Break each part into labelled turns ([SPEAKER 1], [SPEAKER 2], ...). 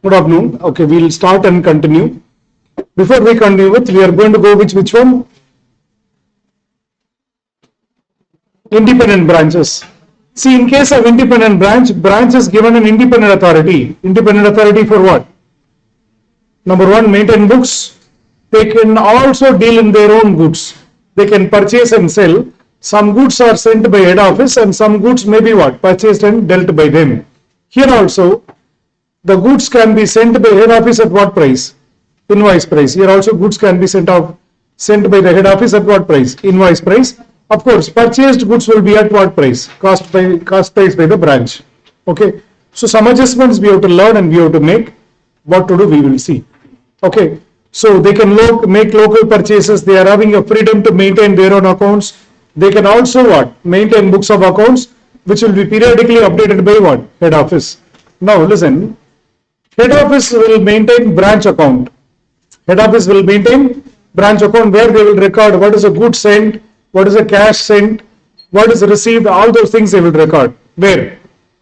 [SPEAKER 1] Good afternoon. Okay, we'll start and continue. Before we continue with, we are going to go with which one? Independent branches. See, in case of independent branch is given an independent authority. Independent authority for what? Number one, maintain books. They can also deal in their own goods. They can purchase and sell. Some goods are sent by head office and some goods may be what? Purchased and dealt by them. Here also, the goods can be sent by head office at what price? Invoice price. Here also goods can be sent by the head office at what price? Invoice price. Of course, purchased goods will be at what price? Cost price by the branch. Okay. So some adjustments we have to learn and we have to make. What to do we will see. Okay. So they can make local purchases. They are having a freedom to maintain their own accounts. They can also what? Maintain books of accounts which will be periodically updated by what? Head office. Now listen. Head office will maintain branch account. Head office will maintain branch account where they will record what is a good sent, what is a cash sent, what is received, all those things they will record. Where?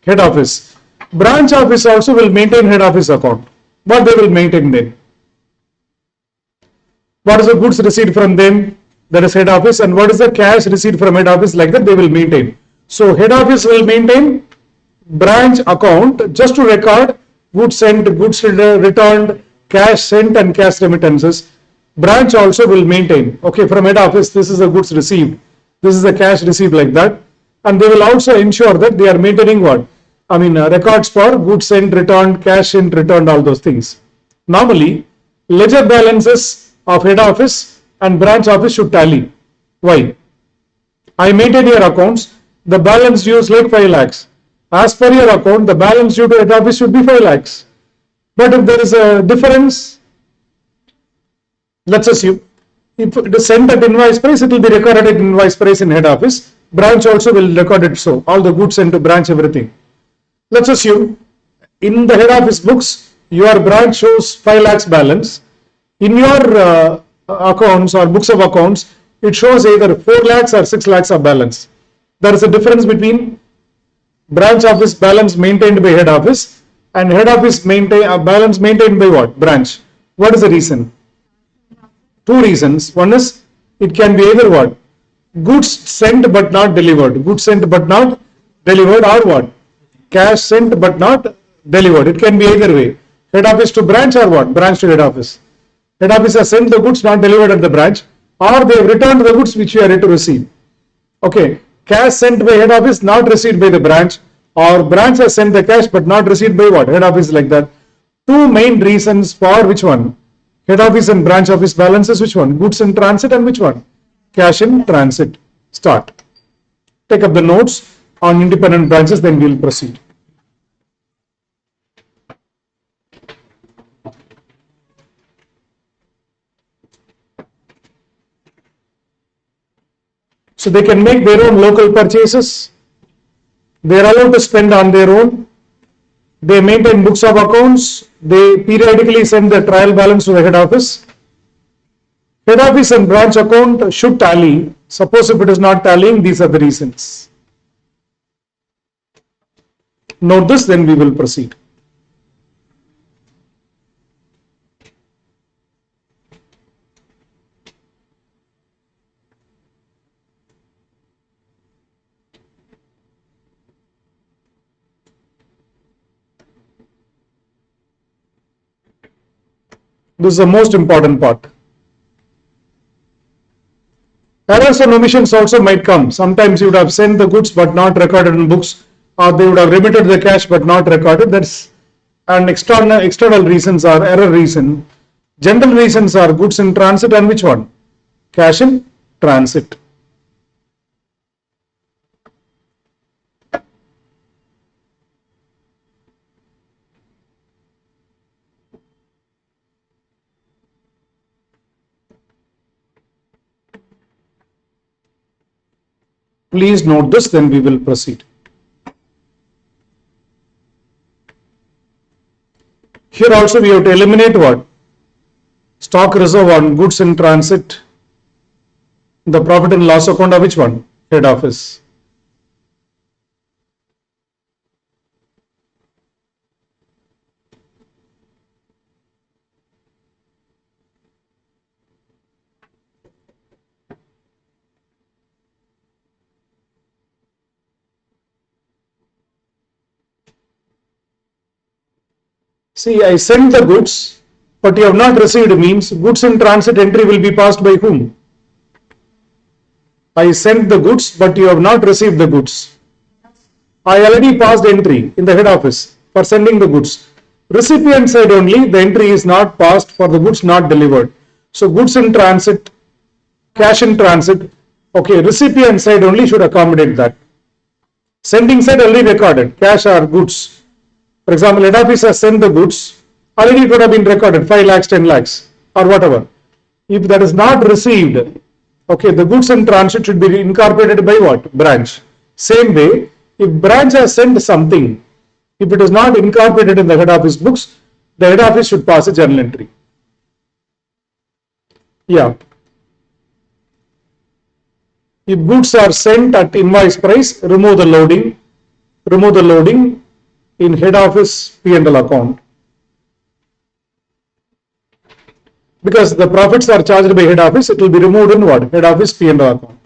[SPEAKER 1] Head office. Branch office also will maintain head office account. What they will maintain then? What is the goods received from them? That is head office. And what is the cash received from head office? Like that they will maintain. So head office will maintain branch account just to record goods sent, goods returned, cash sent and cash remittances. Branch also will maintain, okay, from head office, this is the goods received, this is the cash received, like that. And they will also ensure that they are maintaining what? Records for goods sent, returned, cash sent, returned, all those things. Normally, ledger balances of head office and branch office should tally. Why? I maintain your accounts, the balance due is like 5 lakhs. As per your account, the balance due to head office should be 5 lakhs. But if there is a difference, let's assume, if it is sent at invoice price, it will be recorded at invoice price in head office. Branch also will record it so. All the goods sent to branch, everything. Let's assume, in the head office books, your branch shows 5 lakhs balance. In your accounts or books of accounts, it shows either 4 lakhs or 6 lakhs of balance. There is a difference between branch office balance maintained by head office and head office balance maintained by what? Branch. What is the reason? Two reasons. One is it can be either what? Goods sent but not delivered. Goods sent but not delivered, or what? Cash sent but not delivered. It can be either way. Head office to branch or what? Branch to head office. Head office has sent the goods not delivered at the branch, or they have returned the goods which you are yet to receive. Okay. Cash sent by head office not received by the branch, or branch has sent the cash but not received by what? Head office, like that. Two main reasons for which one? Head office and branch office balances, which one? Goods in transit and which one? Cash in transit. Start. Take up the notes on independent branches, then we will proceed. So they can make their own local purchases. They are allowed to spend on their own. They maintain books of accounts. They periodically send the trial balance to the head office. Head office and branch account should tally. Suppose if it is not tallying, these are the reasons. Note this, then we will proceed. This is the most important part. Errors and omissions also might come. Sometimes you would have sent the goods but not recorded in books, or they would have remitted the cash but not recorded. That's an external reasons are error reason. General reasons are goods in transit and which one? Cash in transit. Please note this, then we will proceed. Here also we have to eliminate what? Stock reserve on goods in transit. The profit and loss account of which one? Head office. See, I sent the goods, but you have not received means goods in transit entry will be passed by whom? I sent the goods, but you have not received the goods. I already passed entry in the head office for sending the goods. Recipient side only, the entry is not passed for the goods not delivered. So goods in transit, cash in transit, okay, recipient side only should accommodate that. Sending side already recorded, cash or goods. For example, head office has sent the goods, already it would have been recorded, 5 lakhs, 10 lakhs or whatever. If that is not received, okay, the goods in transit should be incorporated by what? Branch. Same way, if branch has sent something, if it is not incorporated in the head office books, the head office should pass a journal entry. Yeah. If goods are sent at invoice price, remove the loading in head office P&L account. Because the profits are charged by head office, it will be removed in what? Head office P&L account.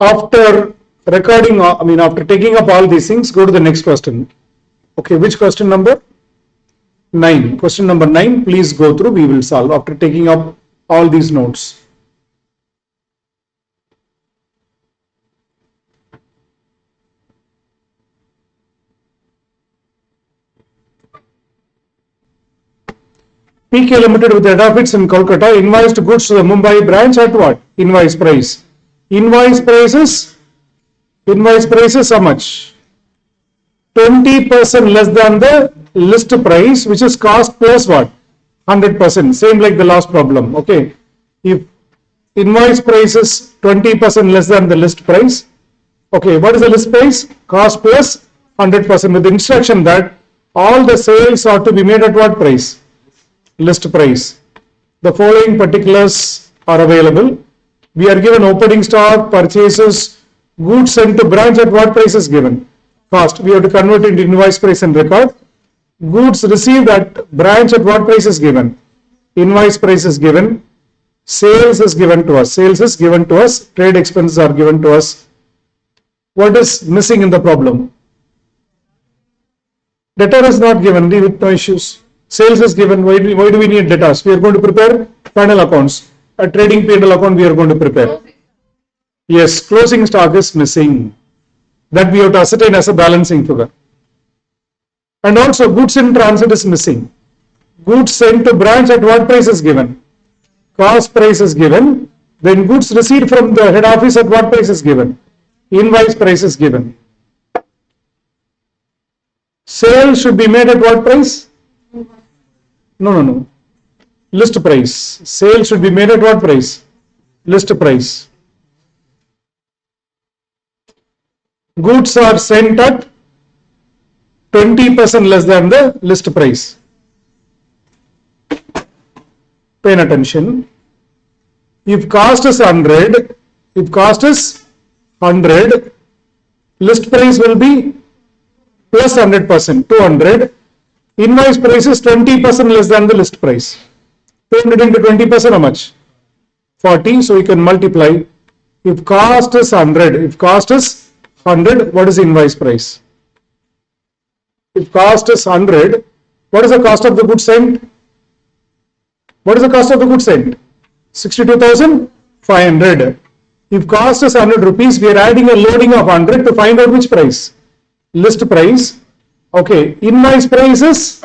[SPEAKER 1] After recording, after taking up all these things, go to the next question. Okay, which question number? 9. Question number 9, please go through, we will solve after taking up all these notes. PK Limited with head office in Kolkata invoiced goods to the Mumbai branch at what? Invoice price. Invoice prices how much? 20% less than the list price, which is cost plus what? 100%. Same like the last problem. Okay. If invoice price is 20% less than the list price, okay, what is the list price? Cost plus 100% with the instruction that all the sales are to be made at what price? List price. The following particulars are available. We are given opening stock, purchases, goods sent to branch at what price is given? Cost. We have to convert into invoice price and record. Goods received at branch at what price is given? Invoice price is given. Sales is given to us. Sales is given to us. Trade expenses are given to us. What is missing in the problem? Debtor is not given. Leave it, no issues. Sales is given. Why do we need debtors? We are going to prepare final accounts. A trading P&L account we are going to prepare. Yes, closing stock is missing. That we have to ascertain as a balancing figure. And also goods in transit is missing. Goods sent to branch at what price is given? Cost price is given. Then goods received from the head office at what price is given? Invoice price is given. Sale should be made at what price? No. List price. Sale should be made at what price? List price. Goods are sent at 20% less than the list price. Pay attention. If cost is 100, list price will be plus 100%, 200. Invoice price is 20% less than the list price. 200 into 20%, how much? 40. So you can multiply. If cost is 100, what is the invoice price? If cost is 100, what is the cost of the goods sent? What is the cost of the goods sent? 62,500. If cost is 100 rupees, we are adding a loading of 100 to find out which price? List price. Okay, invoice price is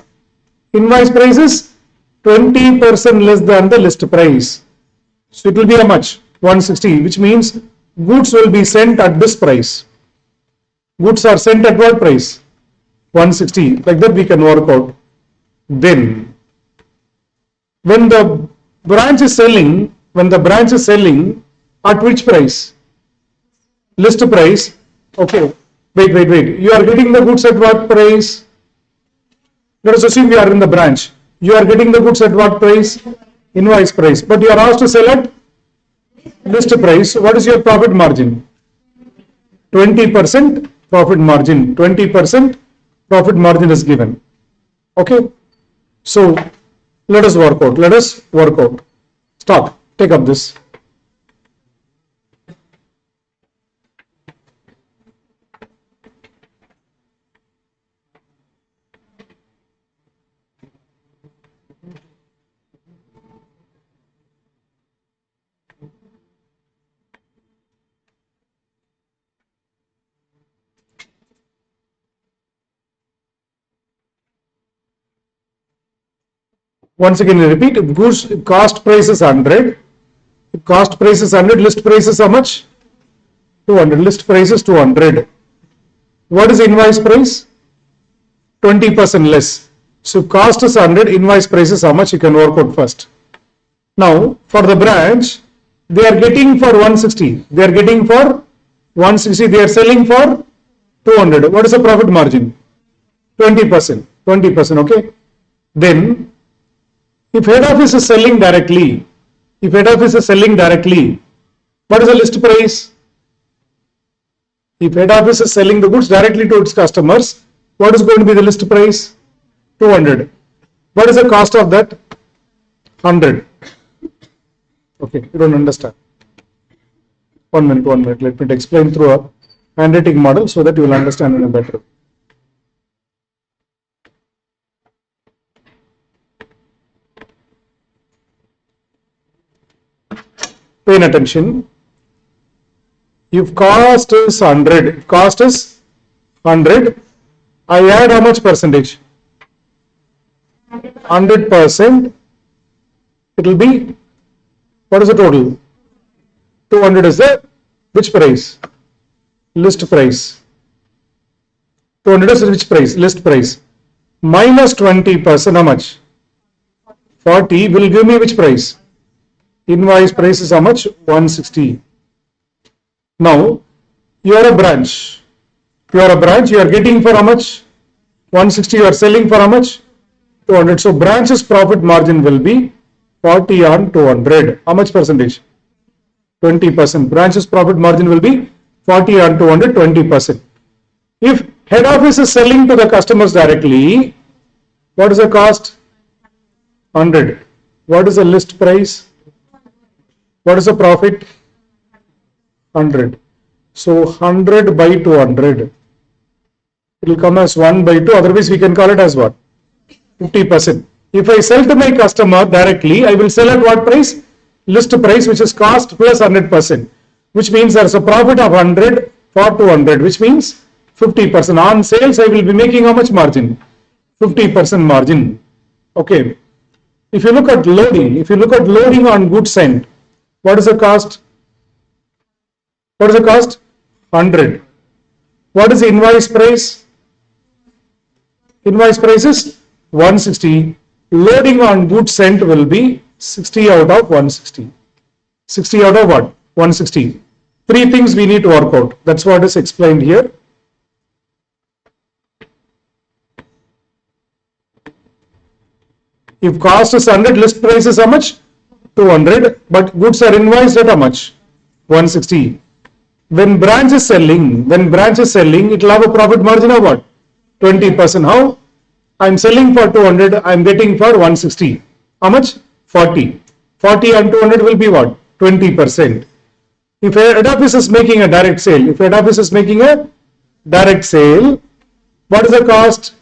[SPEAKER 1] 20% less than the list price. So it will be how much? 160, which means goods will be sent at this price. Goods are sent at what price? 160. Like that we can work out. Then, when the branch is selling at which price? List price. Okay, Wait. You are getting the goods at what price? Let us assume you are in the branch. You are getting the goods at what price? Invoice price. But you are asked to sell at list price. What is your profit margin? 20% profit margin. 20% profit margin is given. Okay. So let us work out. Let us work out. Start. Take up this. Once again, I repeat, if goods cost price is 100, cost price is 100, list price is how much? 200, list price is 200. What is invoice price? 20% less. So cost is 100, invoice price is how much? You can work out first. Now, for the branch, they are getting for 160. They are getting for 160. They are selling for 200. What is the profit margin? 20%. 20%. Okay. Then, if head office is selling directly, what is the list price? If head office is selling the goods directly to its customers, what is going to be the list price? 200. What is the cost of that? 100. Okay, you don't understand. 1 minute. Let me explain through a handwriting model so that you will understand it better. Pay attention. If cost is 100, I add how much percentage? 100%. It will be, what is the total? 200 is the which price? List price. 200 is which price? List price. Minus 20%, how much? 40 will give me which price? Invoice price is how much? 160. Now, you are a branch. You are getting for how much? 160. You are selling for how much? 200. So, branch's profit margin will be 40 on 200. How much percentage? 20%. Branch's profit margin will be 40 on 200, 20%. If head office is selling to the customers directly, what is the cost? 100. What is the list price? What is the profit? 100. So 100 by 200. It will come as 1 by 2. Otherwise, we can call it as what? 50%. If I sell to my customer directly, I will sell at what price? List price, which is cost plus 100%, which means there is a profit of 100 for 200, which means 50%. On sales, I will be making how much margin? 50% margin. Okay. If you look at loading on goods end, what is the cost? 100. What is the invoice price? Invoice price is 160. Loading on goods sent will be 60 out of 160. 60 out of what? 160. Three things we need to work out. That's what is explained here. If cost is 100, list price is how much? 200. But goods are invoiced at how much? 160. When branch is selling, it will have a profit margin of what? 20%. How? I am selling for 200, I am getting for 160. How much? 40. 40 and 200 will be what? 20%. If head office is making a direct sale, what is the cost?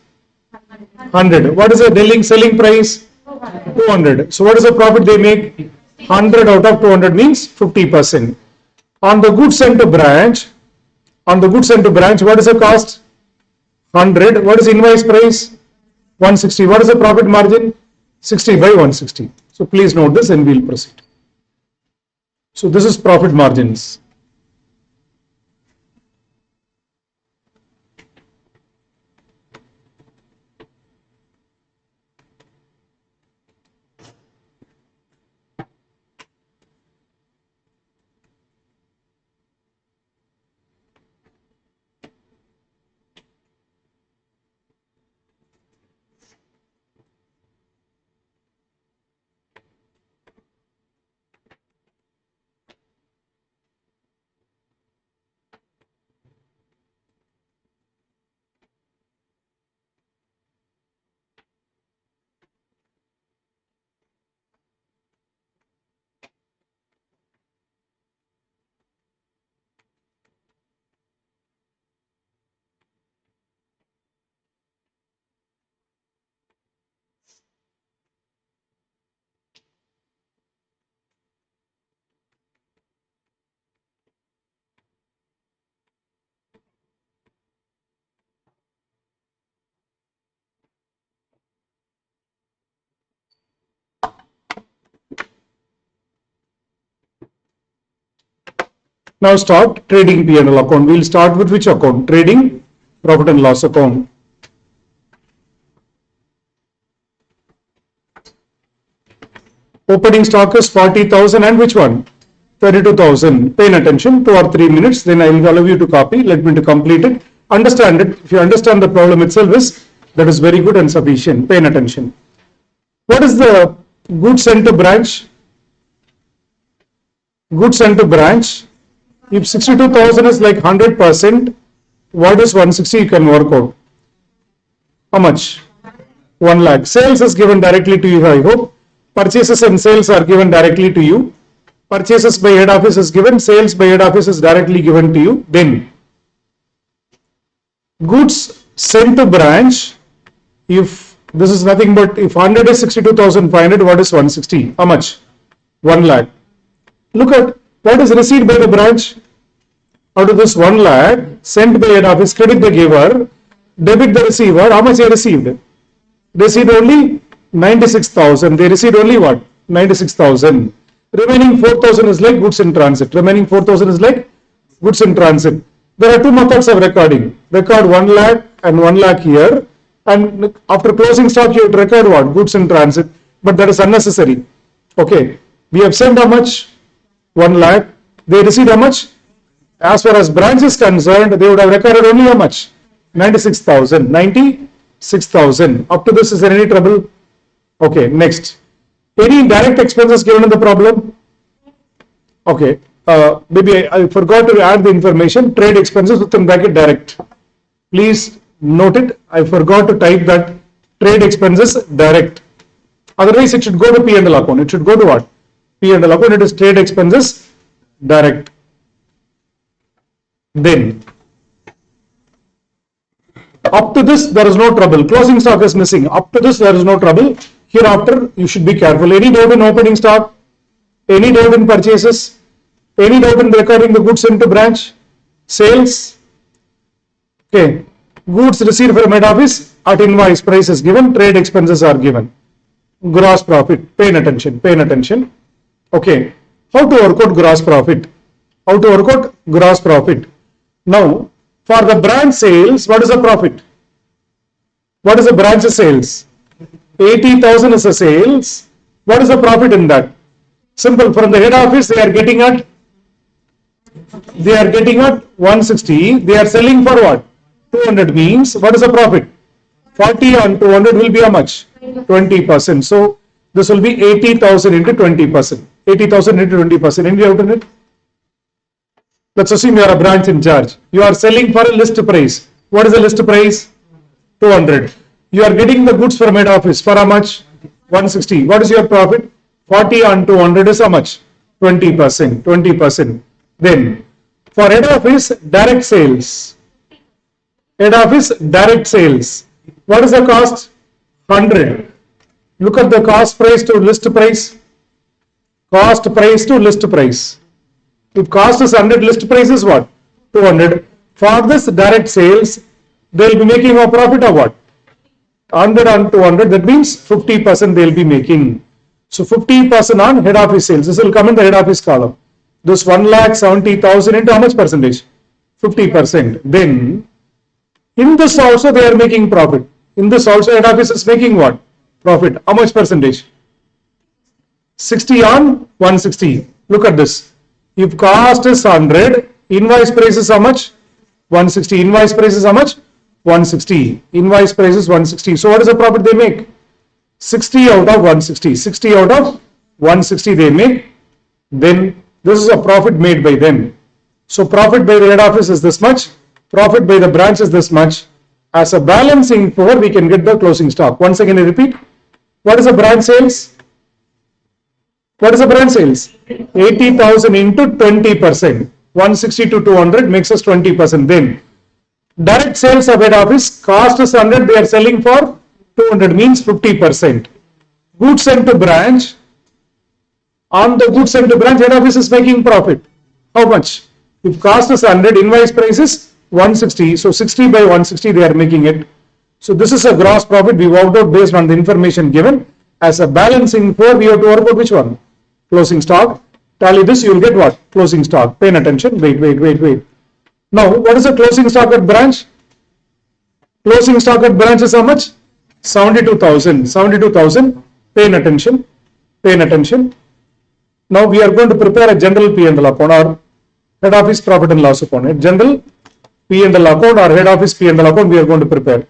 [SPEAKER 1] 100. What is the selling price? 200. So what is the profit they make? 100 out of 200 means 50%. On the goods sent to branch, what is the cost? 100. What is invoice price? 160. What is the profit margin? 60 by 160. So please note this and we'll proceed. So this is profit margins. Now start trading P&L account. We'll start with which account? Trading profit and loss account. Opening stock is 40,000 and which one? 32,000. Pay attention, 2 or 3 minutes, then I will allow you to copy. Let me to complete it. Understand it. If you understand the problem itself that is very good and sufficient. Pay attention. What is the goods sent to branch? Goods sent to branch. If 62,000 is like 100%, what is 160? You can work out. How much? 1 lakh. Sales is given directly to you, I hope. Purchases and sales are given directly to you. Purchases by head office is given. Sales by head office is directly given to you. Then goods sent to branch. If this is nothing but if 100 is 62,500, what is 160? How much? 1 lakh. Look at what is received by the branch. Out of this 1 lakh sent by head office, credit the giver, debit the receiver. How much they received? They received only 96,000. They received only what? 96,000. Remaining 4,000 is like goods in transit. Remaining 4,000 is like goods in transit. There are two methods of recording. Record 1 lakh and 1 lakh here. And after closing stock, you record what? Goods in transit. But that is unnecessary. Okay. We have sent how much? 1 lakh. They received how much? As far as branch is concerned, they would have recorded only how much? 96,000. 96,000. Up to this, is there any trouble? Okay. Next. Any direct expenses given in the problem? Okay. Maybe I forgot to add the information. Trade expenses within bracket direct. Please note it. I forgot to type that trade expenses direct. Otherwise, it should go to P&L account. It should go to what? P&L account. It is trade expenses direct. Then, up to this, there is no trouble. Closing stock is missing. Up to this, there is no trouble. Hereafter, you should be careful. Any doubt in opening stock? Any doubt in purchases? Any doubt in recording the goods into branch? Sales? Okay. Goods received from head office at invoice price is given. Trade expenses are given. Gross profit. Pay attention. Pay attention. Okay. How to work out gross profit? How to work out gross profit? Now, for the branch sales, what is the profit? What is the branch sales? 80,000 is the sales. What is the profit in that? Simple. From the head office, they are getting at 160. They are selling for what? 200 means what is the profit? 40 on 200 will be how much? 20%. So this will be 80,000 into 20%. 80,000 into 20%. Any doubt in it? Let's assume you are a branch in charge. You are selling for a list price. What is the list price? 200. You are getting the goods from head office for how much? 160. What is your profit? 40 on 200 is how much? 20%. 20%. Then for head office direct sales. Head office direct sales. What is the cost? 100. Look at the cost price to list price. Cost price to list price. If cost is 100, list price is what? 200. For this direct sales, they will be making a profit of what? 100 on 200. That means 50% they will be making. So 50% on head office sales. This will come in the head office column. This 1,70,000 into how much percentage? 50%. Then in this also they are making profit. In this also head office is making what? Profit. How much percentage? 60 on 160. Look at this. If cost is 100, invoice price is how much? 160. Invoice price is how much? 160. Invoice price is 160. So what is the profit they make? 60 out of 160. 60 out of 160 they make. Then this is a profit made by them. So profit by the head office is this much. Profit by the branch is this much. As a balancing for, we can get the closing stock. Once again, I repeat. What is the branch sales? What is the branch sales? 80,000 into 20%. 160 to 200 makes us 20%. Then direct sales of head office, cost is 100, they are selling for 200 means 50%. Goods sent to branch, on the goods sent to branch, head office is making profit. How much? If cost is 100, invoice price is 160. So 60 by 160 they are making it. So this is a gross profit we worked out based on the information given. As a balancing for, we have to work out which one? Closing stock. Tally this, you will get what? Closing stock. Pay attention. Wait. Now, what is the closing stock at branch? Closing stock at branch is how much? 72,000. 72,000. Pay attention. Now we are going to prepare a general P&L account or head office profit and loss account. A general P&L account or head office P&L account we are going to prepare.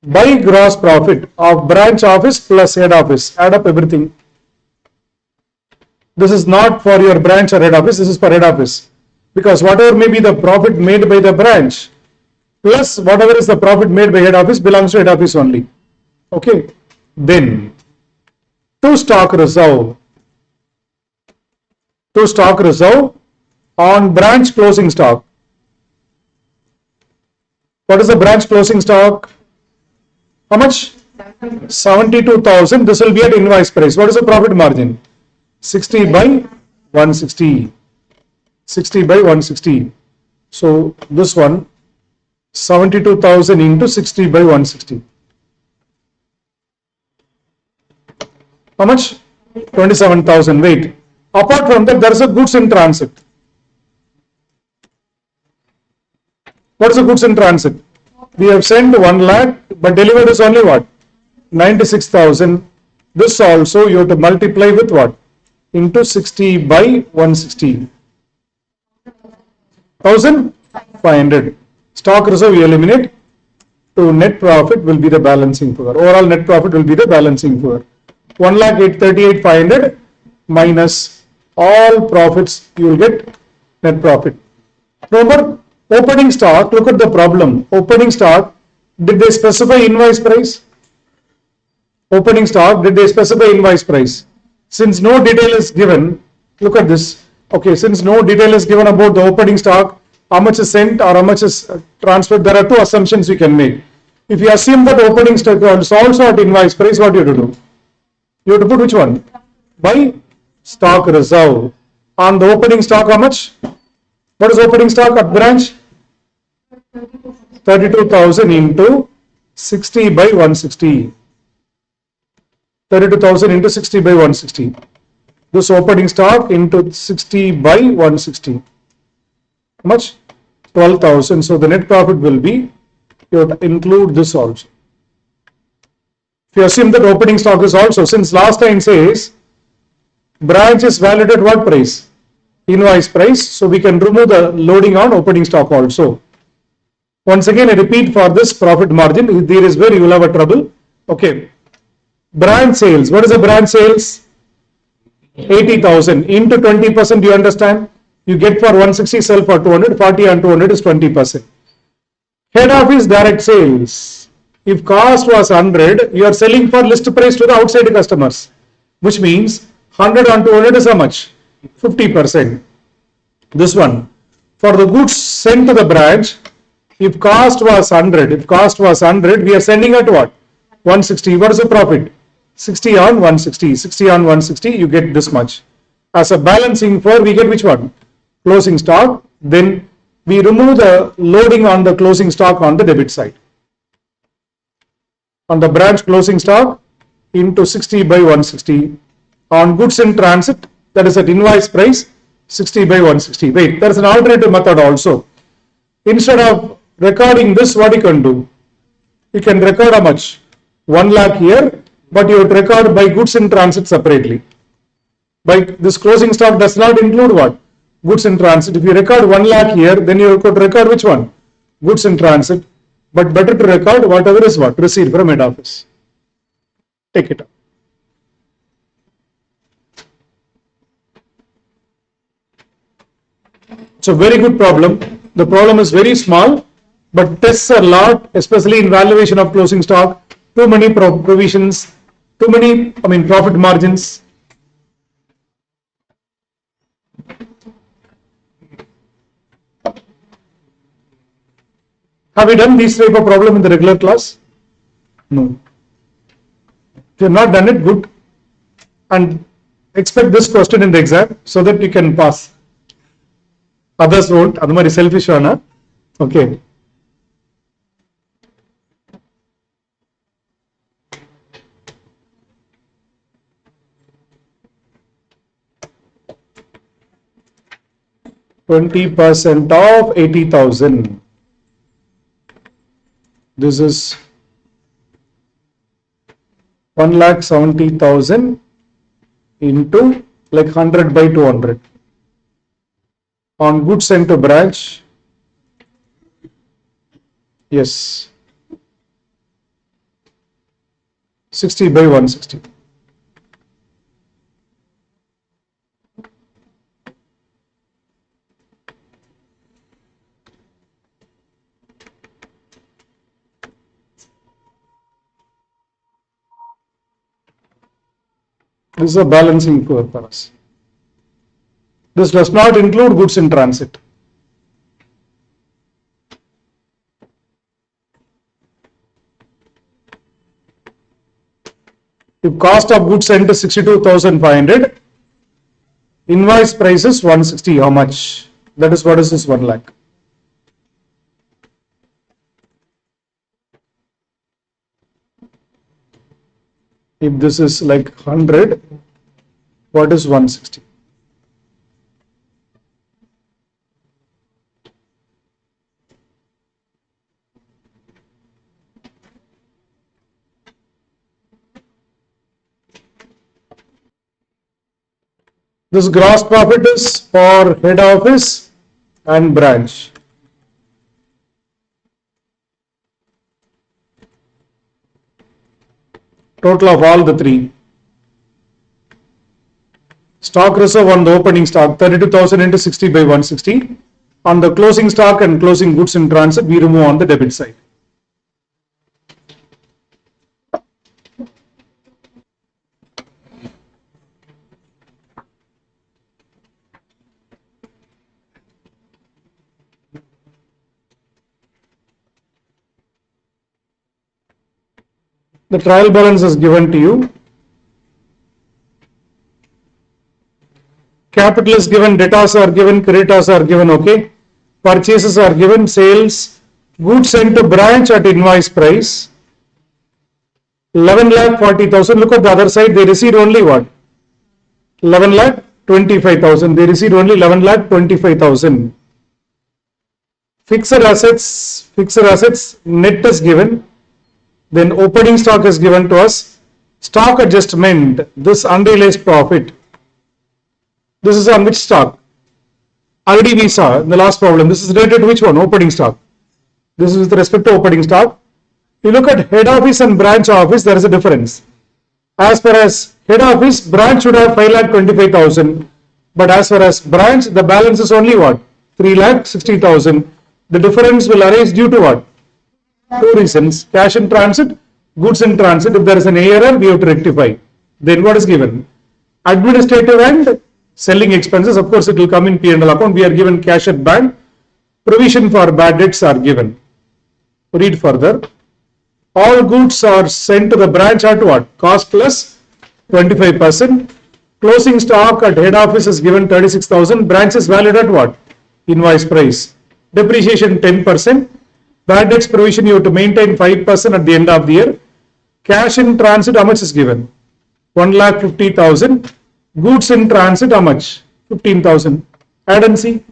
[SPEAKER 1] By gross profit of branch office plus head office. Add up everything. This is not for your branch or head office. This is for head office. Because whatever may be the profit made by the branch plus whatever is the profit made by head office belongs to head office only. Okay. Then to stock reserve on branch closing stock. What is the branch closing stock? How much? 72,000. This will be at invoice price. What is the profit margin? 60 by 160. 60 by 160. So this one 72,000 into 60 by 160. How much? 27,000. Wait. Apart from that, there is a goods in transit. What is the goods in transit? We have sent 1 lakh, but delivered is only what? 96,000. This also you have to multiply with what? Into 60 by 160. 1,500. Stock reserve you eliminate. To net profit will be the balancing figure. Overall net profit will be the balancing figure. 1,38,500 minus all profits, you will get net profit. Remember, opening stock, look at the problem. Opening stock, did they specify invoice price? Opening stock, did they specify invoice price? Since no detail is given, look at this. Okay, since no detail is given about the opening stock, how much is sent or how much is transferred, there are two assumptions we can make. If you assume that opening stock is also at invoice price, what do you have to do? You have to put which one? By stock reserve. On the opening stock, how much? What is opening stock at branch? 32,000 into 60 by 160. 32,000 into 60 by 160. This opening stock into 60 by 160. How much? 12,000. So the net profit will be, you have to include this also. If you assume that opening stock is also, since last time says branch is valued at what price? Invoice price. So we can remove the loading on opening stock also. Once again, I repeat for this profit margin, there is where you will have a trouble. Okay. Branch sales. What is the branch sales? 80,000 into 20%. Do you understand? You get for 160, sell for 200. 40 and 200 is 20%. Head office direct sales. If cost was 100, you are selling for list price to the outside customers, which means 100 on 200 is how much? 50%. This one. For the goods sent to the branch, if cost was 100, we are sending at what? 160. What is the profit? 60 on 160. 60 on 160, you get this much. As a balancing for, we get which one? Closing stock. Then we remove the loading on the closing stock on the debit side. On the branch closing stock into 60 by 160. On goods in transit, that is at invoice price, 60 by 160. Wait, there is an alternative method also. Instead of recording this, what you can do? You can record how much? 1 lakh here, but you would record by goods in transit separately. By this closing stock does not include what? Goods in transit. If you record 1 lakh here, then you could record which one? Goods in transit. But better to record whatever is what? Received from head office. Take it up. It's a very good problem. The problem is very small, but tests a lot, especially in valuation of closing stock. Too many provisions, too many, profit margins. Have you done this type of problem in the regular class? No. If you have not done it, good. And expect this question in the exam so that you can pass. Others won't. Adu mari selfish ana. Okay. 20% of 80,000. This is 1,70,000 into like 100 by 200. On goods sent to branch, yes, 60 by 160. This is a balancing curve for us. This does not include goods in transit. If cost of goods sent is 62,500, invoice price is 160, how much? That is what is this 1 lakh. If this is like 100, what is 160? This gross profit is for head office and branch. Total of all the three. Stock reserve on the opening stock, 32,000 into 60 by 160. On the closing stock and closing goods in transit, we remove on the debit side. The trial balance is given to you. Capital is given, debtors are given, creditors are given, okay. Purchases are given, sales, goods sent to branch at invoice price, 11,40,000. Look at the other side, they received only what? 11,25,000. They received only 11,25,000. Fixed assets, net is given. Then opening stock is given to us. Stock adjustment, this unrealized profit. This is on which stock? Already we saw in the last problem. This is related to which one? Opening stock. This is with respect to opening stock. You look at head office and branch office, there is a difference. As far as head office, branch should have 5,25,000. But as far as branch, the balance is only what? 3,60,000. The difference will arise due to what? Two reasons: cash in transit, goods in transit. If there is an error, we have to rectify. Then what is given? Administrative and selling expenses. Of course, it will come in P&L account. We are given cash at bank. Provision for bad debts are given. Read further. All goods are sent to the branch at what? Cost plus 25%. Closing stock at head office is given 36,000. Branch is valued at what? Invoice price. Depreciation 10%. Bad debts provision you have to maintain 5% at the end of the year. Cash in transit, how much is given? 1,50,000. Goods in transit, how much? 15,000. Add and see.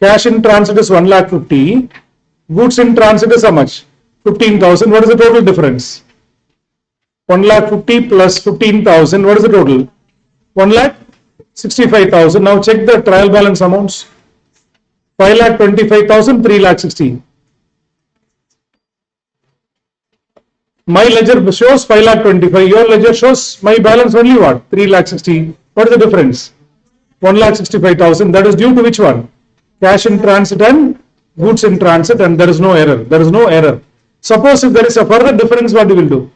[SPEAKER 1] Cash in transit is 1,50,000. Goods in transit is how much? 15,000. What is the total difference? 1,50,000 plus 15,000. What is the total? 1,65,000. Now check the trial balance amounts. 5,25,000, 3,60,000. My ledger shows 5,25,000. Your ledger shows my balance only what? 3,60,000. What is the difference? 1,65,000. That is due to which one? Cash in transit and goods in transit, and there is no error. There is no error. Suppose if there is a further difference, what you will do?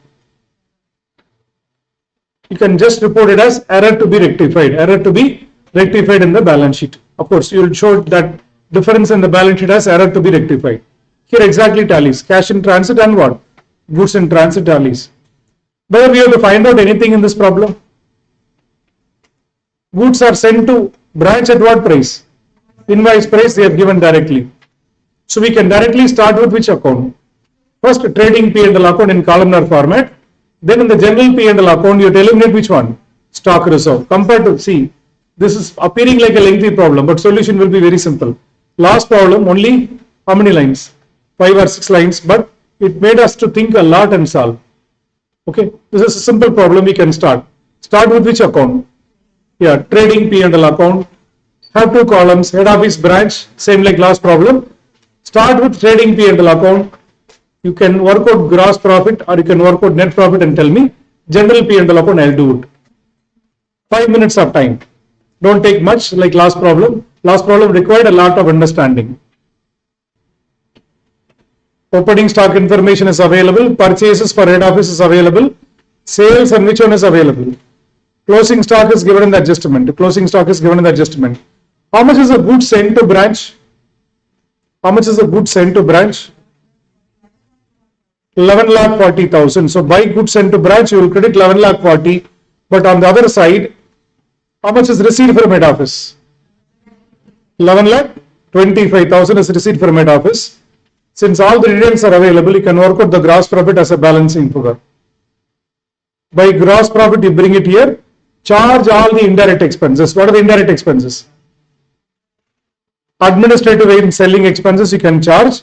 [SPEAKER 1] You can just report it as error to be rectified. Error to be rectified in the balance sheet. Of course, you will show that difference in the balance sheet as error to be rectified. Here exactly tallies. Cash in transit and what? Goods in transit tallies. Whether we have to find out anything in this problem? Goods are sent to branch at what price? Invoice price they have given directly. So we can directly start with which account? First, trading P&L account in columnar format. Then in the general P&L account, you have to eliminate which one? Stock reserve. Compared to, see, This is appearing like a lengthy problem, but solution will be very simple. Last problem only how many lines? 5 or 6 lines, but it made us to think a lot and solve. Okay, this is a simple problem. We can start. Start with which account? Yeah, trading P&L account. Have 2 columns, head office, branch, same like last problem. Start with trading P&L account. You can work out gross profit or you can work out net profit and tell me. General P&L account, I'll do it. 5 minutes of time. Don't take much like last problem. Last problem required a lot of understanding. Opening stock information is available. Purchases for head office is available. Sales and which one is available? Closing stock is given in the adjustment. Closing stock is given in the adjustment. How much is the goods sent to branch? How much is the goods sent to branch? 11,40,000. So by goods sent to branch, you will credit 11,40,000. But on the other side, how much is received from head office? 11,25,000 is received from head office. Since all the details are available, you can work out the gross profit as a balancing figure. By gross profit, you bring it here. Charge all the indirect expenses. What are the indirect expenses? Administrative and selling expenses you can charge.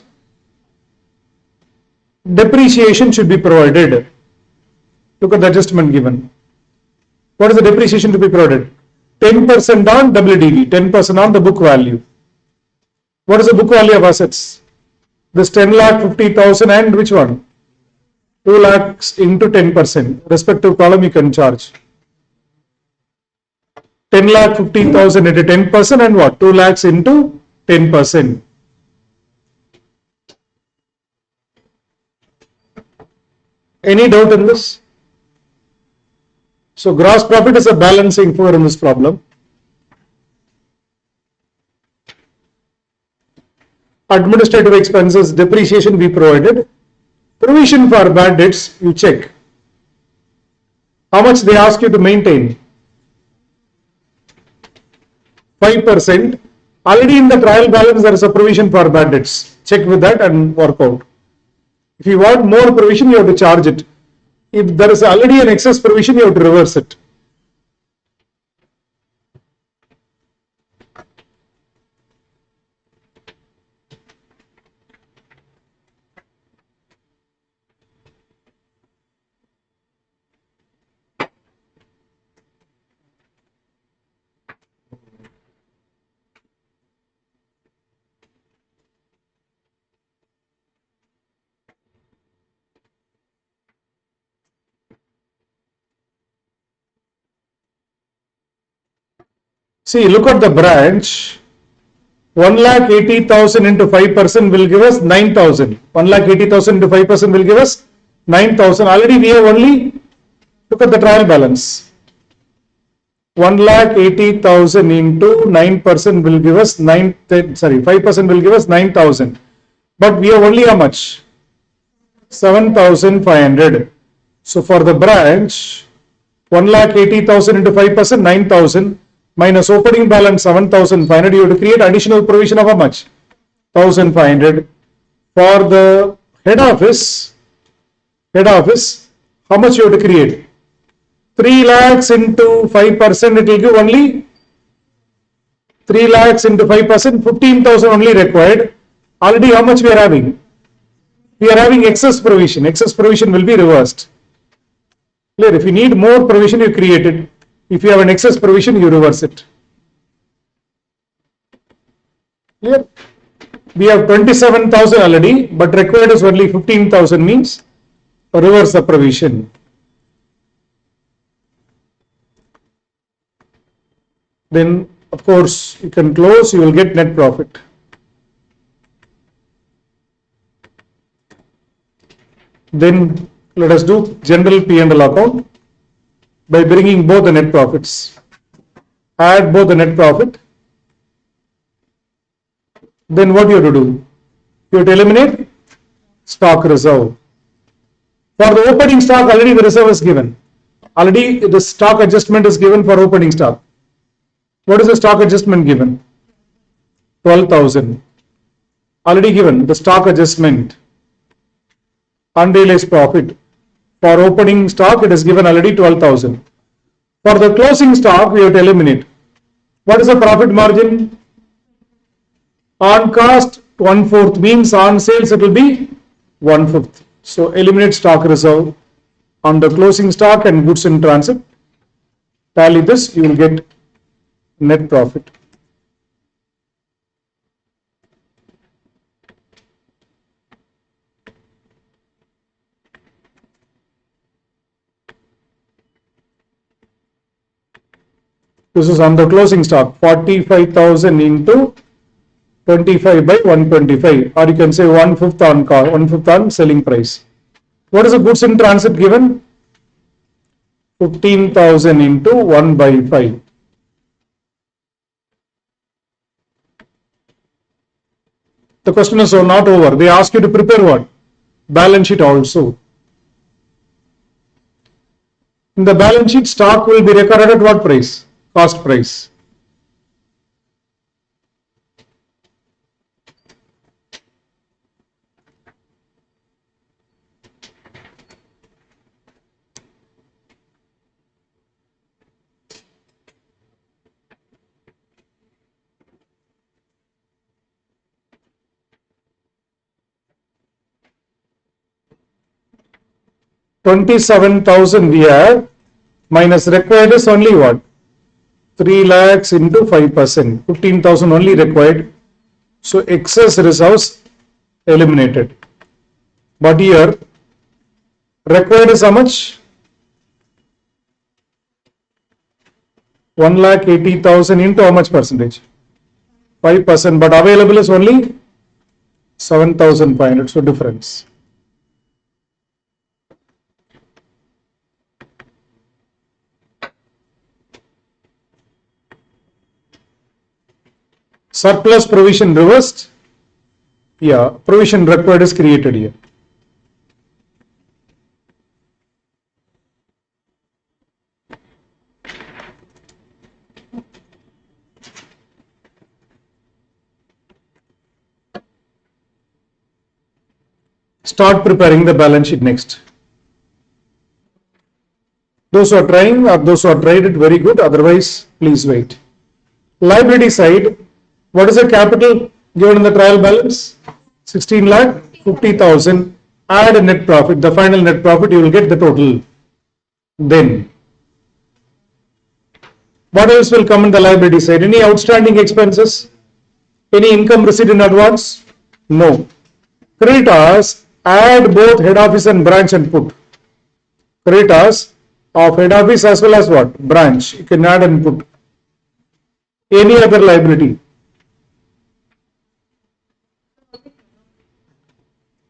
[SPEAKER 1] Depreciation should be provided. Look at the adjustment given. What is the depreciation to be provided? 10% on WDV, 10% on the book value. What is the book value of assets? This 10,50,000 and which one? 2 lakhs into 10%. Respective column you can charge. 10,50,000 into 10% and what? 2 lakhs into 10%. Any doubt in this? So gross profit is a balancing figure in this problem. Administrative expenses, depreciation we provided. Provision for bad debts, you check. How much they ask you to maintain? 5%. Already in the trial balance there is a provision for bad debts. Check with that and work out. If you want more provision, you have to charge it. If there is already an excess provision, you have to reverse it. See, look at the branch. 1,80,000 into 5% will give us 9,000. 1,80,000 into 5% will give us 9,000. Already we have only, look at the trial balance. 1,80,000 into 9% will give us 5% will give us 9,000. But we have only how much? 7,500. So for the branch, 1,80,000 into 5%, 9,000. Minus opening balance 7,500, you have to create additional provision of how much? 1,500. For the head office, how much you have to create? 3 lakhs into 5%, it will give only 3 lakhs into 5%, 15,000 only required. Already how much we are having? We are having excess provision. Excess provision will be reversed. Clear? If you need more provision, you create it. If you have an excess provision, you reverse it. Clear? We have 27,000 already, but required is only 15,000, means reverse the provision. Then, of course, you can close, you will get net profit. Then, let us do general P&L account. By bringing both the net profits, add both the net profit. Then what you have to do? You have to eliminate stock reserve. For the opening stock, already the reserve is given. Already the stock adjustment is given for opening stock. What is the stock adjustment given? 12,000. Already given the stock adjustment. Unrealized profit. For opening stock, it is given already 12,000. For the closing stock, we have to eliminate What is the profit margin? On cost 1/4 means on sales it will be 1/5. So eliminate stock reserve on the closing stock and goods in transit. Tally this, you will get net profit. This is on the closing stock, 45,000 into 25 by 125, or you can say 1/5 on cost, 1/5 on selling price. What is the goods in transit given? 15,000 into 1 by 5. The question is not over. They ask you to prepare what? Balance sheet also. In the balance sheet, stock will be recorded at what price? Cost price. $27,000 we have, minus required is only what? 3 lakhs into 5%, 15,000 only required. So excess reserves eliminated. But here required is how much? 1,80,000 into how much percentage? 5%, but available is only 7,500, so difference. Surplus provision reversed. Yeah, provision required is created here. Start preparing the balance sheet next. Those who are trying or those who have tried it, very good. Otherwise, please wait. Liability side, what is the capital given in the trial balance? 16 lakh 50,000. Add a net profit, the final net profit, you will get the total. Then, what else will come in the liability side? Any outstanding expenses? Any income received in advance? No. Creditors, add both head office and branch and put. Creditors of head office as well as what? Branch. You can add and put. Any other liability?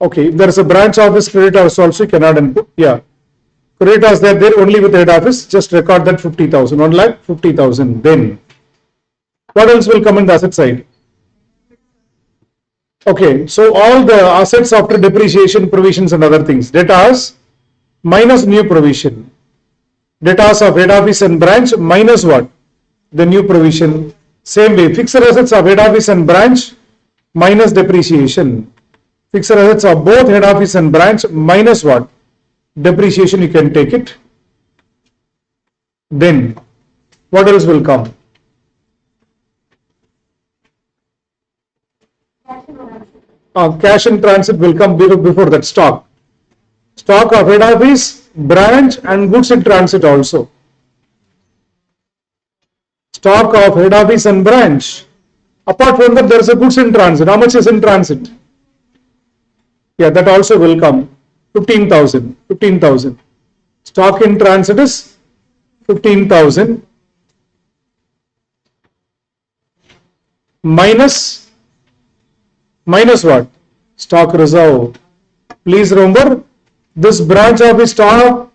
[SPEAKER 1] Okay, if there is a branch office creditors also, you can add and put. Yeah. Creditors, they are there only with head office. Just record that 50,000. 1,50,000. Then, what else will come in the asset side? Okay, so all the assets after depreciation, provisions and other things. Debtors minus new provision. Debtors of head office and branch minus what? The new provision. Same way, fixed assets of head office and branch minus depreciation. Fixed assets of both head office and branch minus what? Depreciation, you can take it. Then, what else will come? Cash in transit will come before that. Stock. Stock of head office, branch and goods in transit also. Stock of head office and branch. Apart from that, there is a goods in transit. How much is in transit? Yeah, that also will come. 15,000. 15,000. Stock in transit is 15,000 minus what? Stock reserve. Please remember, this branch office stock,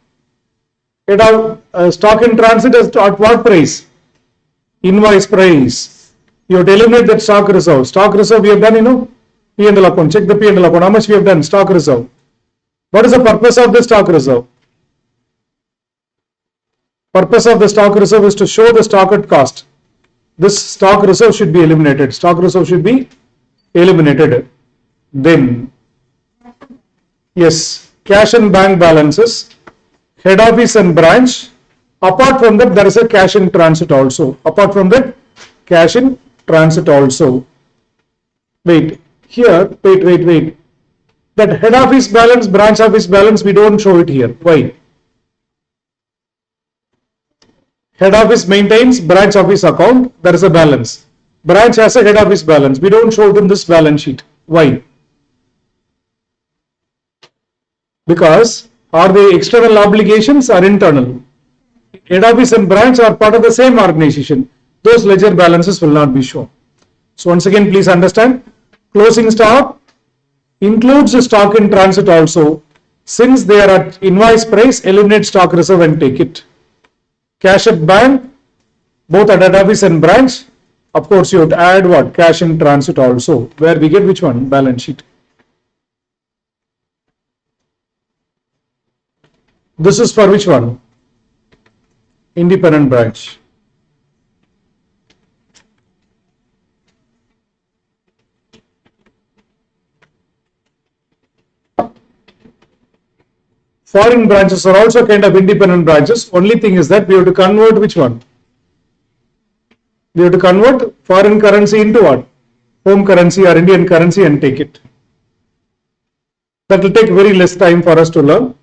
[SPEAKER 1] stock in transit is at what price? Invoice price. You have to eliminate that stock reserve. Stock reserve we have done, P&L account. Check the P&L account. How much we have done? Stock reserve. What is the purpose of the stock reserve? Purpose of the stock reserve is to show the stock at cost. This stock reserve should be eliminated. Stock reserve should be eliminated. Then, yes, cash and bank balances, head office and branch. Apart from that, there is a cash in transit also. Apart from that, cash in transit also. Wait, here, wait. That head office balance, branch office balance, we don't show it here. Why? Head office maintains branch office account, there is a balance. Branch has a head office balance. We don't show it in this balance sheet. Why? Because are they external obligations or internal? Head office and branch are part of the same organization. Those ledger balances will not be shown. So once again, please understand, closing stock includes the stock in transit also. Since they are at invoice price, eliminate stock reserve and take it. Cash at bank, both at head office and branch. Of course, you have to add what? Cash in transit also. Where we get which one? Balance sheet. This is for which one? Independent branch. Foreign branches are also kind of independent branches. Only thing is that we have to convert which one? We have to convert foreign currency into what? Home currency or Indian currency and take it. That will take very less time for us to learn.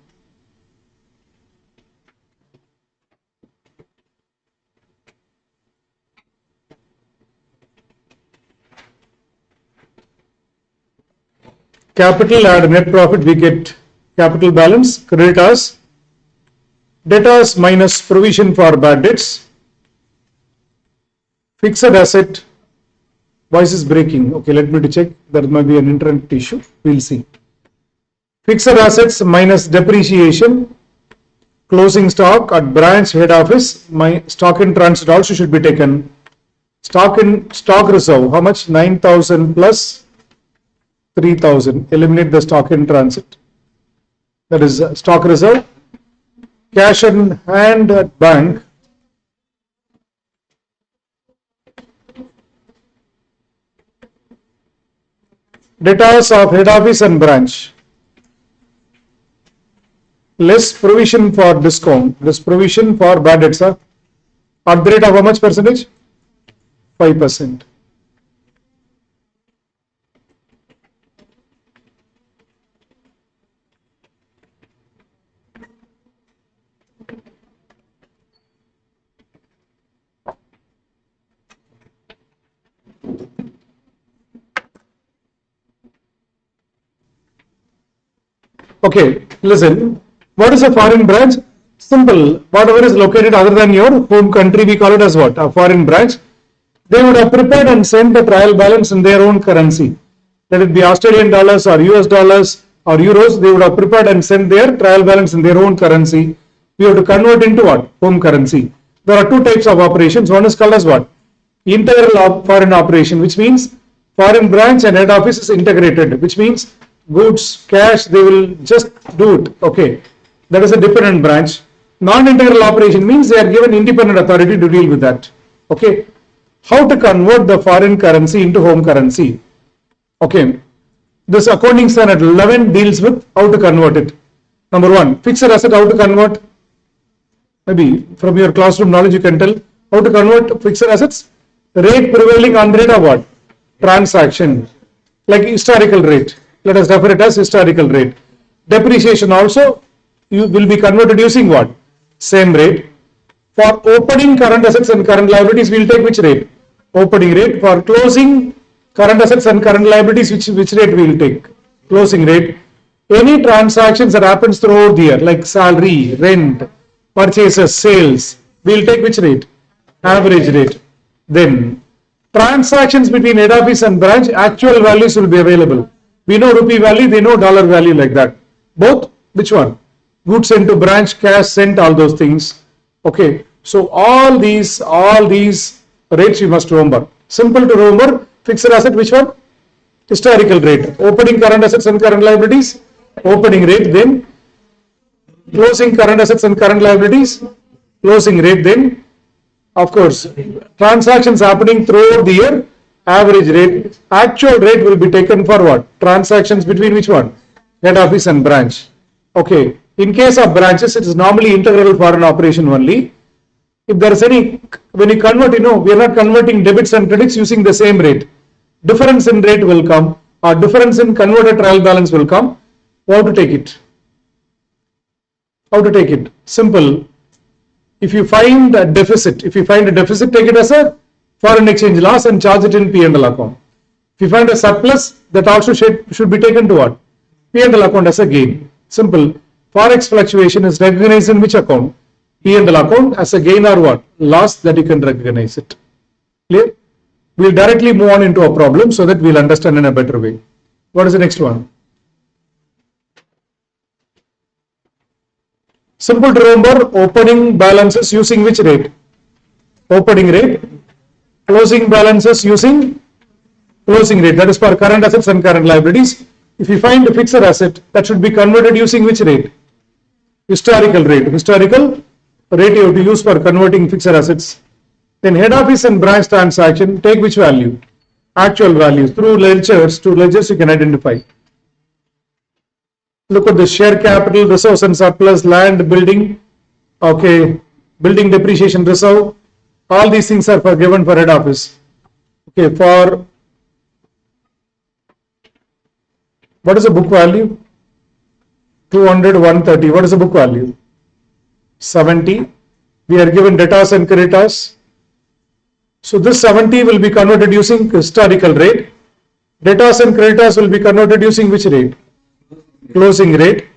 [SPEAKER 1] Capital add net profit, we get capital balance, creditors, debtors minus provision for bad debts, fixed asset, voice is breaking. Okay, let me check. There might be an internet issue. We'll see. Fixed assets minus depreciation, closing stock at branch head office, my stock in transit also should be taken. Stock reserve, how much? 9,000 plus 3,000. Eliminate the stock in transit. That is stock reserve. Cash in hand at bank. Debtors of head office and branch. Less provision for discount. Less provision for bad debts. At the rate of how much percentage? 5%. Okay, listen. What is a foreign branch? Simple. Whatever is located other than your home country, we call it as what? A foreign branch. They would have prepared and sent the trial balance in their own currency. Let it be Australian dollars or US dollars or euros. They would have prepared and sent their trial balance in their own currency. We have to convert into what? Home currency. There are two types of operations. One is called as what? Integral foreign operation, which means foreign branch and head office is integrated, which means goods, cash, they will just do it. Okay, that is a dependent branch. Non-integral operation means they are given independent authority to deal with that. Okay, how to convert the foreign currency into home currency? Okay, this accounting standard 11 deals with how to convert it. Number one, fixed asset, how to convert? Maybe from your classroom knowledge you can tell how to convert fixed assets. Rate prevailing on rate of what? Transaction, like historical rate. Let us refer it as historical rate. Depreciation also you will be converted using what? Same rate. For opening current assets and current liabilities, we will take which rate? Opening rate. For closing current assets and current liabilities, which rate we will take? Closing rate. Any transactions that happens throughout the year, like salary, rent, purchases, sales, we will take which rate? Average rate. Then transactions between head office and branch, actual values will be available. We know rupee value, they know dollar value, like that. Both, which one? Goods sent to branch, cash sent, all those things. Okay, so all these rates you must remember. Simple to remember. Fixed asset, which one? Historical rate. Opening current assets and current liabilities, opening rate. Then closing current assets and current liabilities, closing rate. Then of course transactions happening throughout the year, average rate. Actual rate will be taken for what? Transactions between which one? Head office and branch. Okay, in case of branches, it is normally integral foreign operation only. If there is any when you convert, we are not converting debits and credits using the same rate. Difference in rate will come, or difference in converted trial balance will come. How to take it? How to take it? Simple. If you find a deficit, take it as a foreign exchange loss and charge it in P&L account. If you find a surplus, that also should be taken to what? P&L account as a gain. Simple. Forex fluctuation is recognized in which account? P&L account as a gain or what? Loss, that you can recognize it. Clear? We'll directly move on into a problem so that we'll understand in a better way. What is the next one? Simple to remember, opening balances using which rate? Opening rate. Closing balances using closing rate. That is for current assets and current liabilities. If you find a fixed asset, that should be converted using which rate? Historical rate. Historical rate you have to use for converting fixed assets. Then head office and branch transaction, take which value? Actual values. Through ledgers, you can identify. Look at the share capital, resource and surplus, land, building, okay, building depreciation reserve. All these things are given for head office. Okay, for what is the book value? 200, 130. What is the book value? 70. We are given debtors and creditors. So this 70 will be converted using historical rate. Debtors and creditors will be converted using which rate? Closing rate.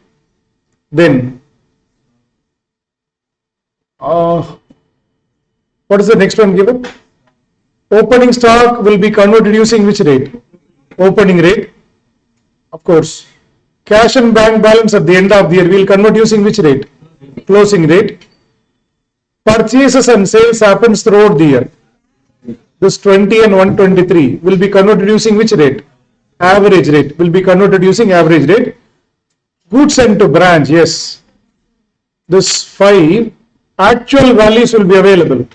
[SPEAKER 1] Then what is the next one given? Opening stock will be converted using which rate? Opening rate. Of course, cash and bank balance at the end of the year we will convert using which rate? Closing rate. Purchases and sales happens throughout the year. This 20 and 123 will be converted using which rate? Average rate. Will be converted using average rate. Goods sent to branch, yes. This 5 actual values will be available.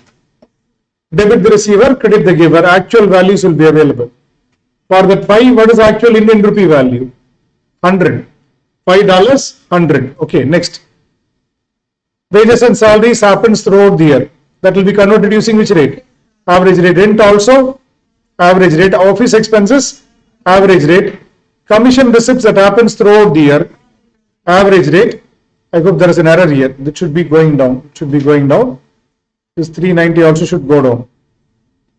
[SPEAKER 1] Debit the receiver, credit the giver. Actual values will be available. For that 5, what is actual Indian rupee value? 100. $5, 100. Okay, next. Wages and salaries happens throughout the year. That will be converted using which rate? Average rate. Rent also average rate. Office expenses average rate. Commission receipts that happens throughout the year, average rate. I hope there is an error here. That should be going down. It should be going down. This 390 also should go down.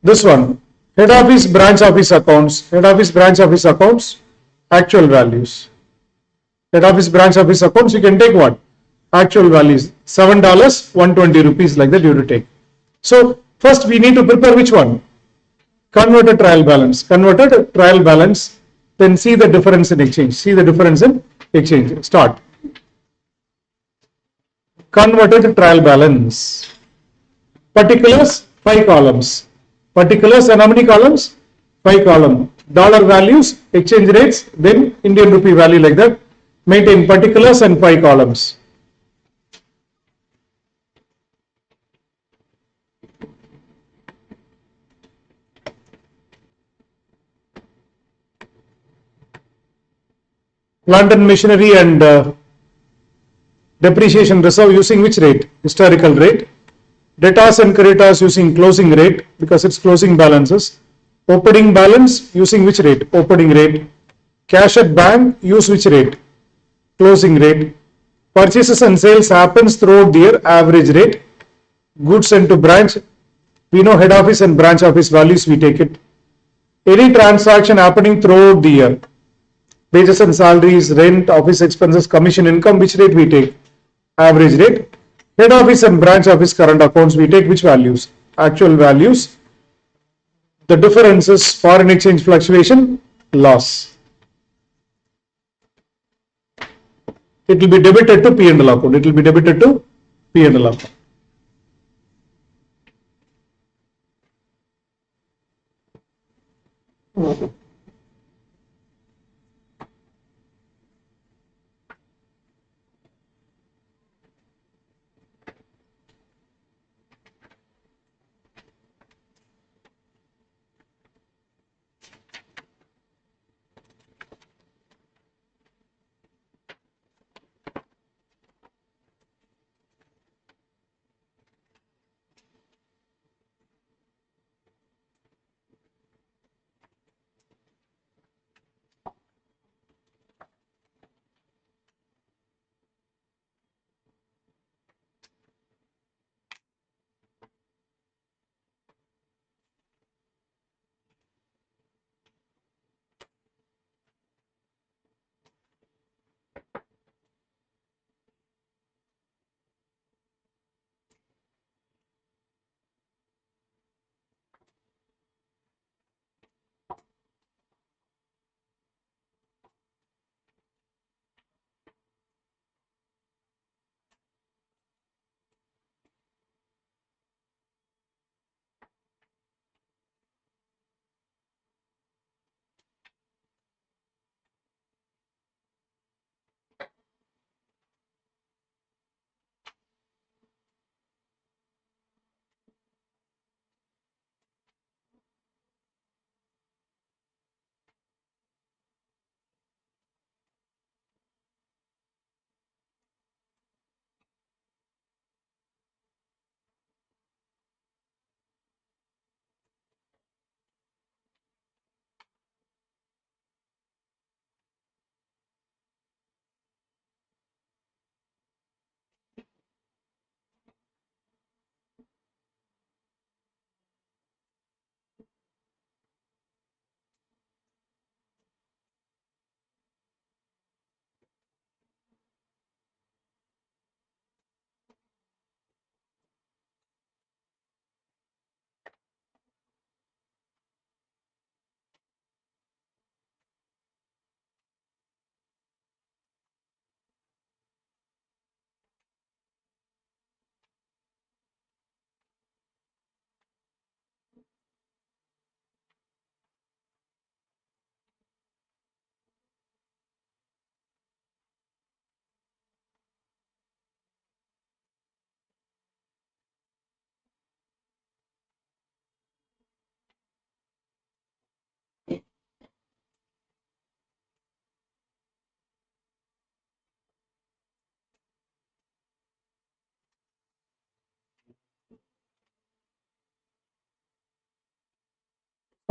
[SPEAKER 1] This one, head office, branch office accounts. Head office, branch office accounts. Actual values. Head office, branch office accounts. You can take what? Actual values. $7, 120 rupees, like that you have to take. So first we need to prepare which one? Converted trial balance. Converted trial balance. Then see the difference in exchange. See the difference in exchange. Start. Converted trial balance. Particulars, 5 columns. Particulars and how many columns? 5 columns. Dollar values, exchange rates, then Indian rupee value, like that. Maintain particulars and 5 columns. Plant and machinery and depreciation reserve using which rate? Historical rate. Debtors and creditors using closing rate because it's closing balances. Opening balance using which rate? Opening rate. Cash at bank use which rate? Closing rate. Purchases and sales happens throughout the year, average rate. Goods sent to branch, we know head office and branch office values, we take it. Any transaction happening throughout the year, wages and salaries, rent, office expenses, commission income, which rate we take? Average rate. Head office and branch office current accounts, we take which values? Actual values. The difference is foreign exchange fluctuation, loss. It will be debited to P&L account. It will be debited to P&L account.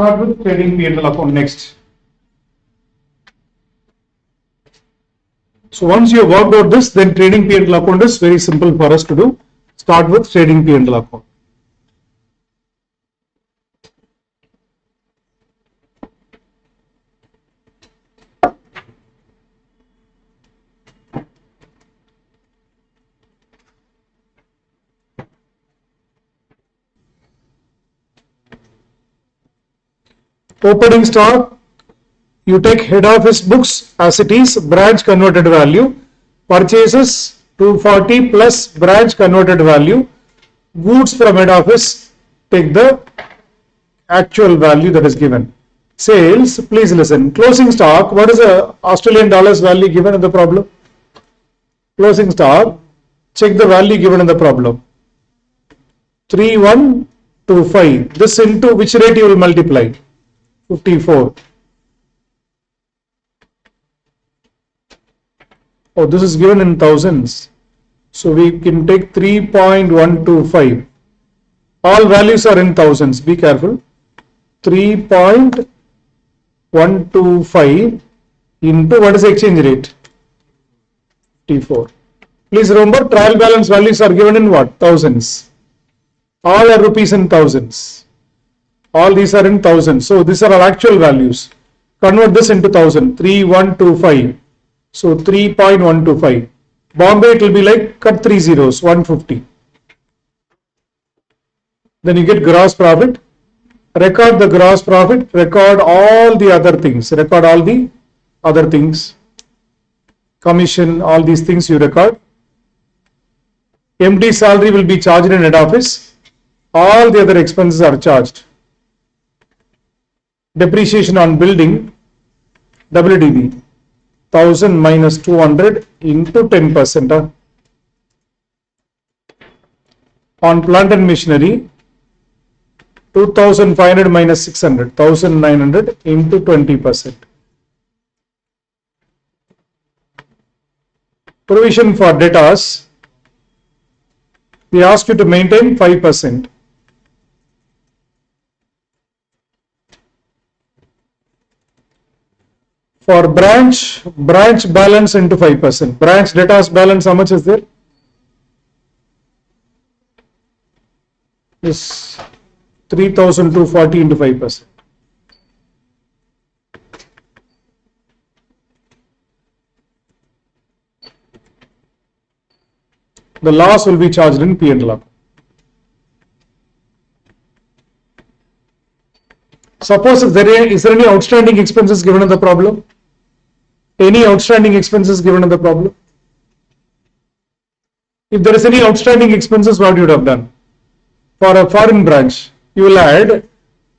[SPEAKER 1] Start with trading P&L account next. So once you have worked out this, then trading P&L account is very simple for us to do. Start with trading P&L account. Opening stock, you take head office books as it is, branch converted value, purchases 240 plus branch converted value, goods from head office, take the actual value that is given. Sales, please listen. Closing stock, what is the Australian dollars value given in the problem? Closing stock, check the value given in the problem. 3125. This into which rate you will multiply? 54. Oh, this is given in thousands. So we can take 3.125. All values are in thousands. Be careful. 3.125 into what is the exchange rate? 54. Please remember, trial balance values are given in what? Thousands. All are rupees in thousands. All these are in thousands. So these are our actual values. Convert this into 1000. 3125. So 3.125. Bombay it will be like cut 3 zeros. 150. Then you get gross profit. Record the gross profit. Record all the other things. Record all the other things. Commission, all these things you record. MD salary will be charged in head office. All the other expenses are charged. Depreciation on building, WDB, 1000 minus 200 into 10%. On plant and machinery, 2500 minus 600, 1900 into 20%. Provision for debtors, we ask you to maintain 5%. For branch balance into 5%. Branch debtors balance, how much is there? Is 3240 into 5%. The loss will be charged in P&L account. Suppose if is there any outstanding expenses given in the problem? Any outstanding expenses given in the problem? If there is any outstanding expenses, what you would have done? For a foreign branch, you will add,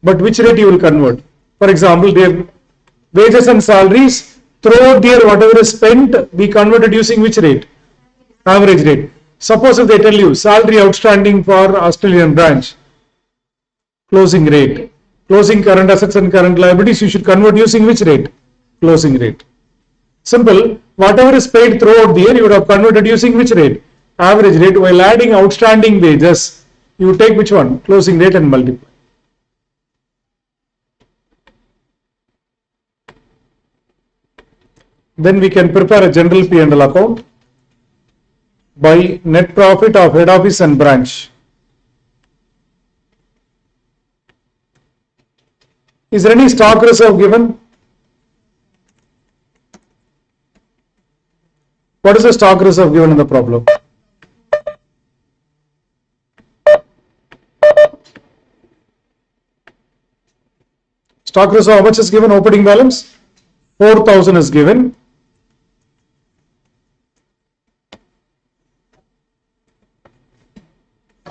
[SPEAKER 1] but which rate you will convert? For example, their wages and salaries throughout the year, whatever is spent, be converted using which rate? Average rate. Suppose if they tell you salary outstanding for Australian branch, closing rate. Closing current assets and current liabilities, you should convert using which rate? Closing rate. Simple. Whatever is paid throughout the year, you would have converted using which rate? Average rate. While adding outstanding wages, you take which one? Closing rate and multiply. Then we can prepare a general P&L account by net profit of head office and branch. Is there any stock reserve given? What is the stock reserve given in the problem? Stock reserve, how much is given? Opening balance? 4000 is given.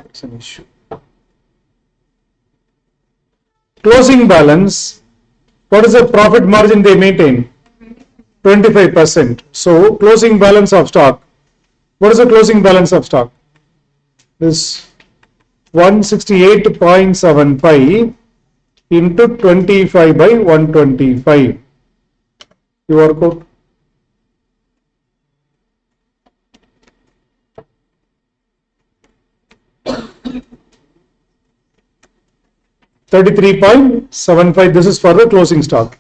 [SPEAKER 1] It's an issue. Closing balance, what is the profit margin they maintain? 25%. So closing balance of stock. What is the closing balance of stock? This 168.75 into 25 by 125. You work out. 33.75. This is for the closing stock.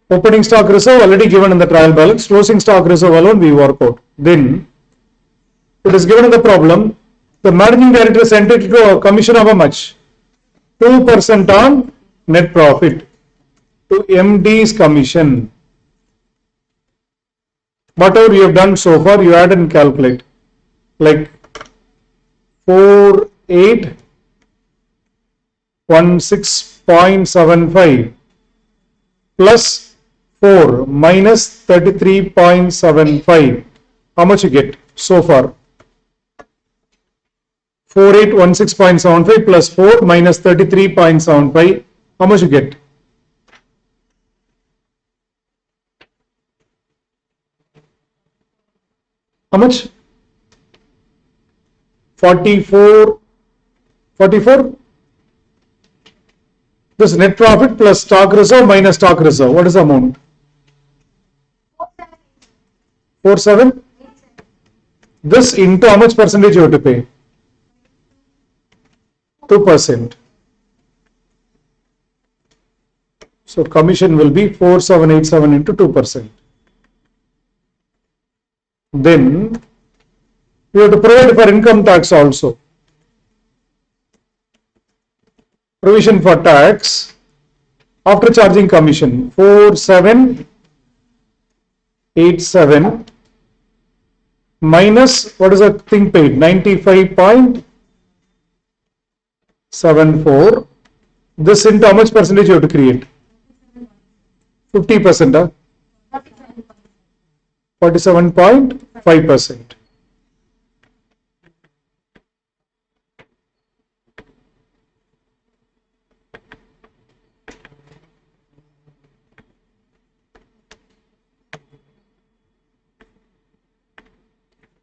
[SPEAKER 1] Opening stock reserve already given in the trial balance. Closing stock reserve alone we work out. Then it is given in the problem. The managing director is entitled to a commission of how much? 2% on net profit to MD's commission. Whatever you have done so far, you add and calculate. Like 4816.75 plus 4 minus 33.75. How much you get so far? 4816.75 plus 4 minus 33.75. How much you get? How much? 44. This net profit plus stock reserve minus stock reserve. What is the amount? 47. This into how much percentage you have to pay? 2%. So commission will be 4787 into 2%. Then we have to provide for income tax also. Provision for tax after charging commission 4787 minus what is the thing paid? 95.74. This into how much percentage you have to create? 50%. 47.5%.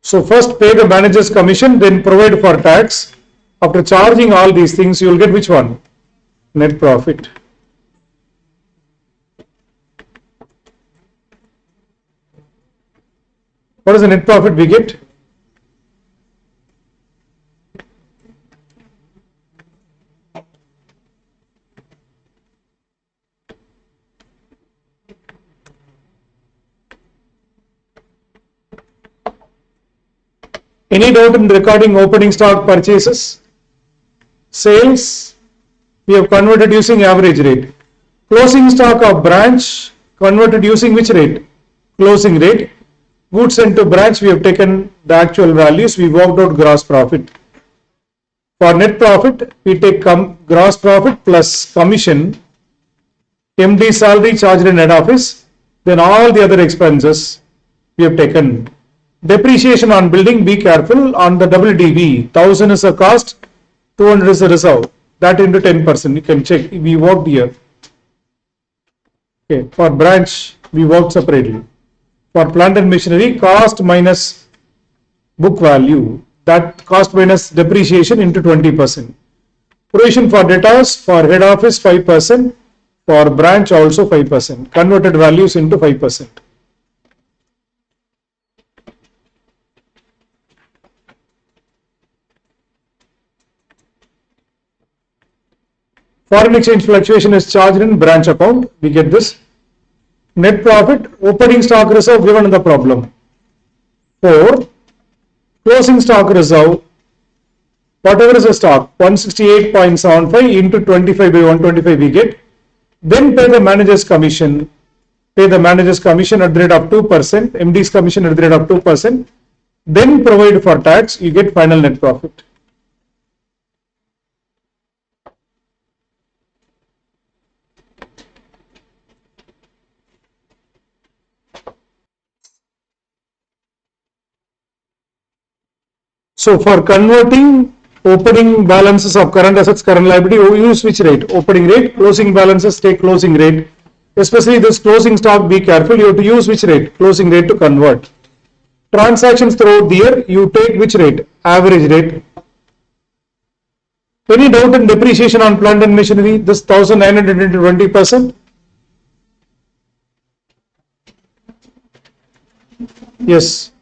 [SPEAKER 1] So first pay the manager's commission, then provide for tax. After charging all these things, you will get which one? Net profit. What is the net profit we get? Any doubt in recording opening stock purchases? Sales, we have converted using average rate. Closing stock of branch, converted using which rate? Closing rate. Goods sent to branch, we have taken the actual values, we worked out gross profit. For net profit, we take gross profit plus commission, MD salary charged in head office, then all the other expenses we have taken. Depreciation on building, be careful on the WDV. 1000 is a cost, 200 is a reserve. That into 10%. You can check. We worked here. Okay. For branch, we worked separately. For plant and machinery, cost minus book value. That cost minus depreciation into 20%. Provision for debtors, for head office 5%. For branch also 5%. Converted values into 5%. Foreign exchange fluctuation is charged in branch account. We get this. Net profit, opening stock reserve given in the problem. 4. Closing stock reserve, whatever is the stock, 168.75 into 25 by 125 we get. Then pay the manager's commission. Pay the manager's commission at the rate of 2%, MD's commission at the rate of 2%. Then provide for tax, you get final net profit. So for converting opening balances of current assets, current liability, we use which rate? Opening rate. Closing balances, take closing rate. Especially this closing stock, be careful. You have to use which rate? Closing rate to convert. Transactions throughout the year, you take which rate? Average rate. Any doubt in depreciation on plant and machinery? This 1900 into 20%. Yes.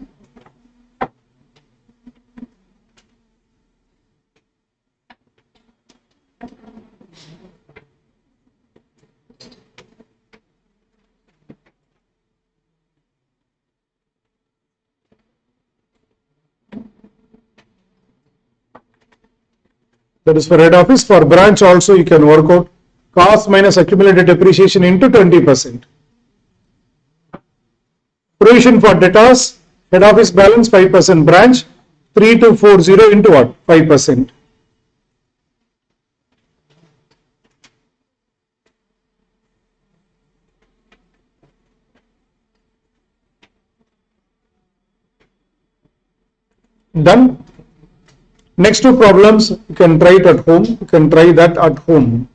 [SPEAKER 1] That is for head office. For branch also you can work out cost minus accumulated depreciation into 20%. Provision for debtors, head office balance 5%, branch 3240 into what? 5%. Done. Next two problems, you can try it at home. You can try that at home.